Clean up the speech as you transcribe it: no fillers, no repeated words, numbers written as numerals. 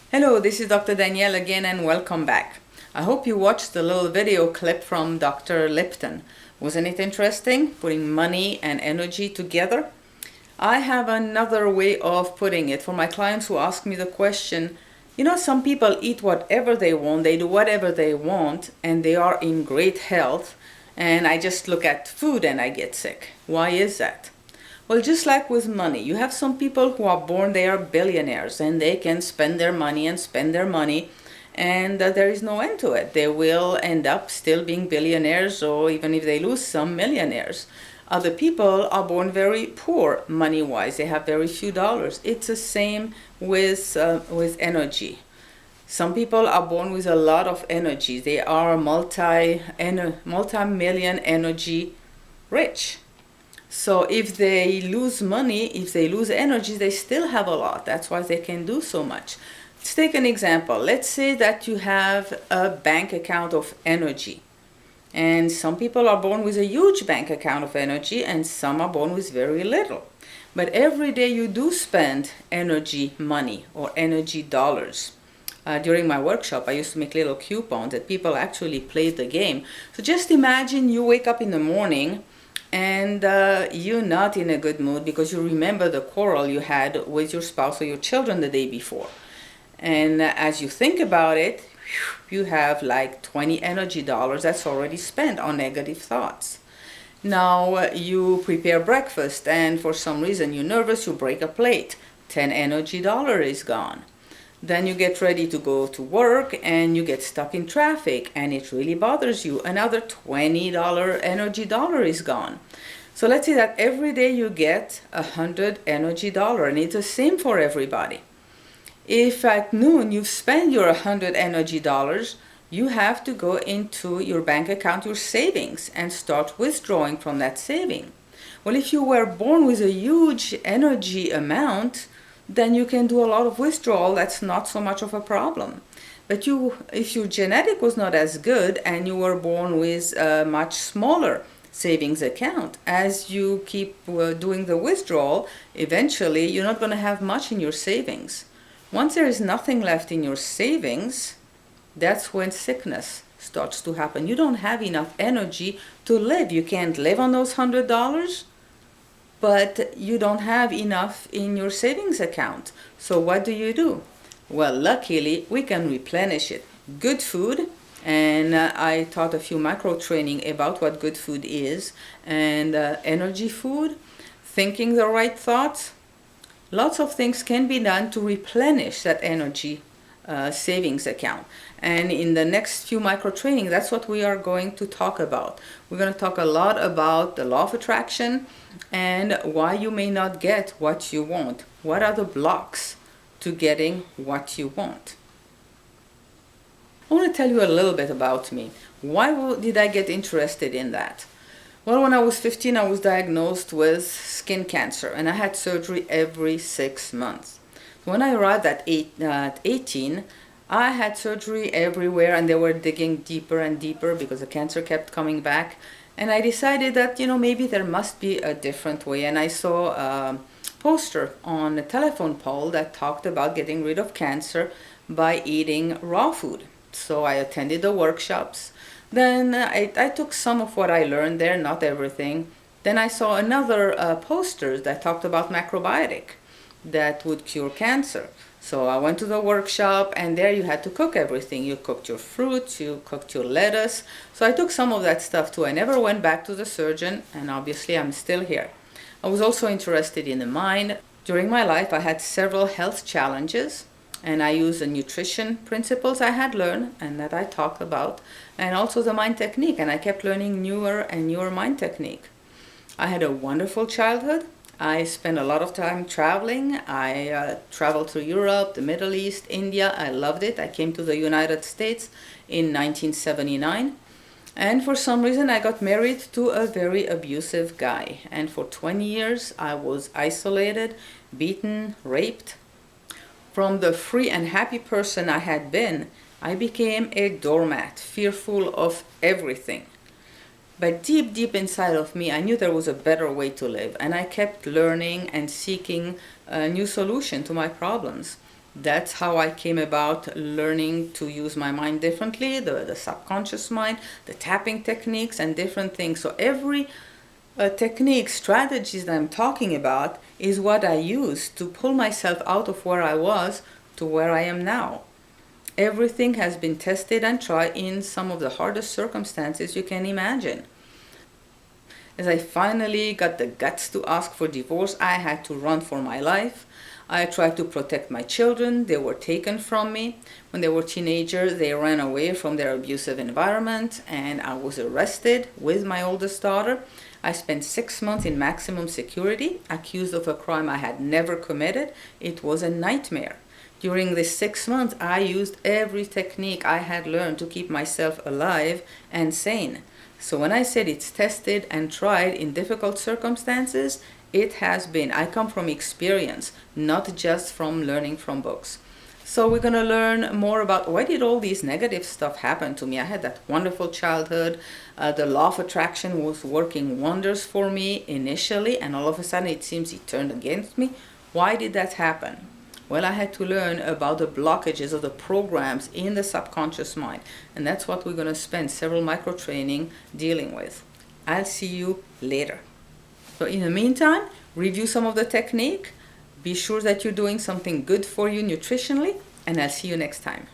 Hello, this is Dr. Danielle again and welcome back. I hope you watched the little video clip from Dr. Lipton. Wasn't it interesting? Putting money and energy together? I have another way of putting it for my clients who ask me the question, some people eat whatever they want, they do whatever they want, and they are in great health, and I just look at food and I get sick. Why is that? Well, just like with money, you have some people who are born, they are billionaires and they can spend their money and spend their money, and there is no end to it. They will end up still being billionaires, or even if they lose some, millionaires. Other people are born very poor money-wise. They have very few dollars. It's the same with energy. Some people are born with a lot of energy. They are multi-million energy rich. So if they lose money, if they lose energy, they still have a lot. That's why they can do so much. Let's take an example. Let's say that you have a bank account of energy. And some people are born with a huge bank account of energy, and some are born with very little. But every day you do spend energy money or energy dollars. During my workshop, I used to make little coupons that people actually played the game. So just imagine you wake up in the morning and you're not in a good mood because you remember the quarrel you had with your spouse or your children the day before. And as you think about it, you have like 20 energy dollars that's already spent on negative thoughts. Now you prepare breakfast and for some reason you're nervous, you break a plate. 10 energy dollar is gone. Then you get ready to go to work and you get stuck in traffic and it really bothers you. Another $20 energy dollar is gone. So let's say that every day you get 100 energy dollar, and it's the same for everybody. If at noon you've spent your 100 energy dollars, you have to go into your bank account, your savings, and start withdrawing from that saving. Well, if you were born with a huge energy amount, then you can do a lot of withdrawal. That's not so much of a problem. But if your genetic was not as good and you were born with a much smaller savings account, as you keep doing the withdrawal, eventually you're not going to have much in your savings. Once there is nothing left in your savings, that's when sickness starts to happen. You don't have enough energy to live. You can't live on those $100. But you don't have enough in your savings account. So what do? Well, luckily, we can replenish it. Good food, and I taught a few micro-training about what good food is, and energy food, thinking the right thoughts. Lots of things can be done to replenish that energy savings account. And in the next few micro-training, that's what we are going to talk about. We're going to talk a lot about the law of attraction and why you may not get what you want. What are the blocks to getting what you want? I want to tell you a little bit about me. Why did I get interested in that? Well, when I was 15, I was diagnosed with skin cancer, and I had surgery every 6 months. When I arrived at 18, I had surgery everywhere, and they were digging deeper and deeper because the cancer kept coming back. And I decided that, maybe there must be a different way. And I saw a poster on a telephone pole that talked about getting rid of cancer by eating raw food. So I attended the workshops. Then I took some of what I learned there, not everything. Then I saw another poster that talked about macrobiotic that would cure cancer. So I went to the workshop, and there you had to cook everything. You cooked your fruits, you cooked your lettuce. So I took some of that stuff too. I never went back to the surgeon, and obviously I'm still here. I was also interested in the mind. During my life, I had several health challenges, and I used the nutrition principles I had learned and that I talked about, and also the mind technique, and I kept learning newer and newer mind technique. I had a wonderful childhood. I spent a lot of time traveling. I traveled through Europe, the Middle East, India. I loved it. I came to the United States in 1979. And for some reason, I got married to a very abusive guy. And for 20 years, I was isolated, beaten, raped. From the free and happy person I had been, I became a doormat, fearful of everything. But deep, deep inside of me, I knew there was a better way to live. And I kept learning and seeking a new solution to my problems. That's how I came about learning to use my mind differently, the subconscious mind, the tapping techniques, and different things. So every technique, strategies that I'm talking about is what I use to pull myself out of where I was to where I am now. Everything has been tested and tried in some of the hardest circumstances you can imagine. As I finally got the guts to ask for divorce, I had to run for my life. I tried to protect my children. They were taken from me. When they were teenagers, they ran away from their abusive environment, and I was arrested with my oldest daughter. I spent 6 months in maximum security, accused of a crime I had never committed. It was a nightmare. During this 6 months, I used every technique I had learned to keep myself alive and sane. So when I said it's tested and tried in difficult circumstances, it has been. I come from experience, not just from learning from books. So we're going to learn more about why did all these negative stuff happen to me. I had that wonderful childhood. The law of attraction was working wonders for me initially, and all of a sudden it seems it turned against me. Why did that happen? Well, I had to learn about the blockages of the programs in the subconscious mind. And that's what we're going to spend several micro-training dealing with. I'll see you later. So in the meantime, review some of the technique. Be sure that you're doing something good for you nutritionally. And I'll see you next time.